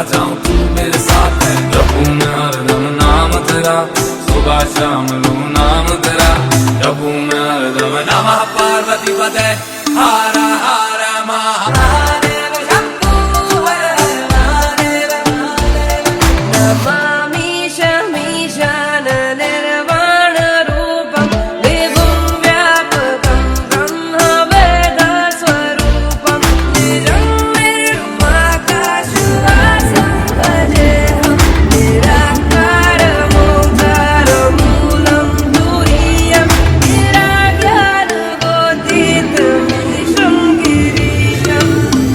जहाँ जाऊँ तू मेरे साथ है। जपूं मैं हरदम नाम तेरा, सुबह शाम लूं नाम तेरा। जपूं मैं हरदम नमः पार्वती पते हर हर महादेव शंभो हर हर महादेव नमामि शमीशान निर्वाण रूपं विभुं व्यापकं ब्रह्म वेद स्वरूपं निजं निर्वाकाशवासं भजेऽहं निराकारमोङ्कारमूलं तुरीयं निराज्ञानबोधितमीशं गिरीशं।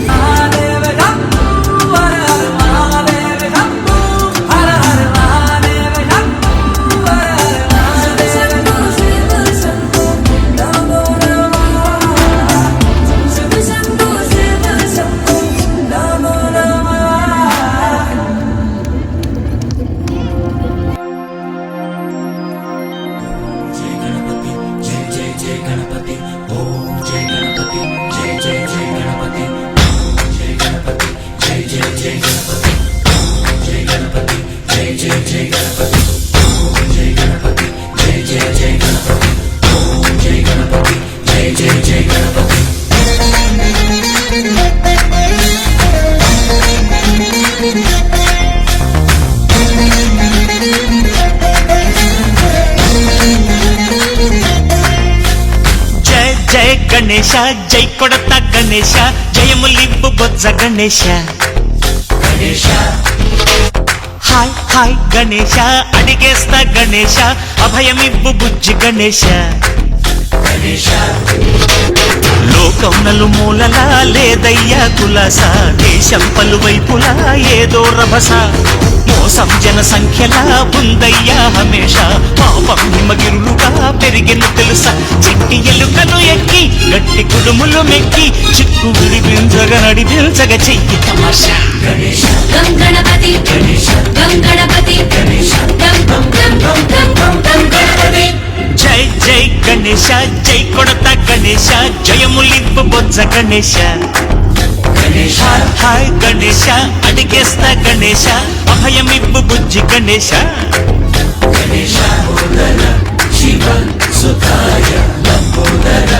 महादेव शंभो हर हर महादेव शंभो हर हर महादेव शंभो हर हर महादेव शिव शंभो नमो नमः शिव शंभो नमो नमः। जय गणपति जय जय जय गणपति ओम जय गणपति जय जय जय गणपति जय गणपति जय जय जय गणपति जय गणपति जय जय जय गणपति जय गणपति जय जय जय गणपति ओम जय गणपति जय जय जय गणपति। జయ జయ గణేశ జై కొడత గణేశ జయములివ్వు బొజ్జ గణేశ गणेश హాయ్ హాయ్ గణేశ అడిగేస్తా గణేశ అభయమివ్వు బుజ్జి గణేశ गणेश లోకం నలుమూలలా లేదయ్యా కులాస దేశం పలువైపులా ఏదో రభస మోసం జన సంఖ్యలా ఉందయ్యా హమేష పాపం హిమగిరులుగా పెరిగిన తెలుసా చిట్టి ఎలుకలు ఎక్కి గట్టి కుడుములు మెక్కి చిక్కు విడిపించగా నడిపించగా చెయ్యి తమాషా गणेश गं गणपति गणेश गं गणपति गणेश गं गं गं गं गं गं गणपति జై జై గణేశ జై కొడత గణేశ జయములివ్వు బొజ్జ గణేశ गणेश హాయ్ గణేశ అడిగేస్తా గణేశ అభయమివ్వు బుజ్జి గణేశ गणेश शिव सुताय लंबोदर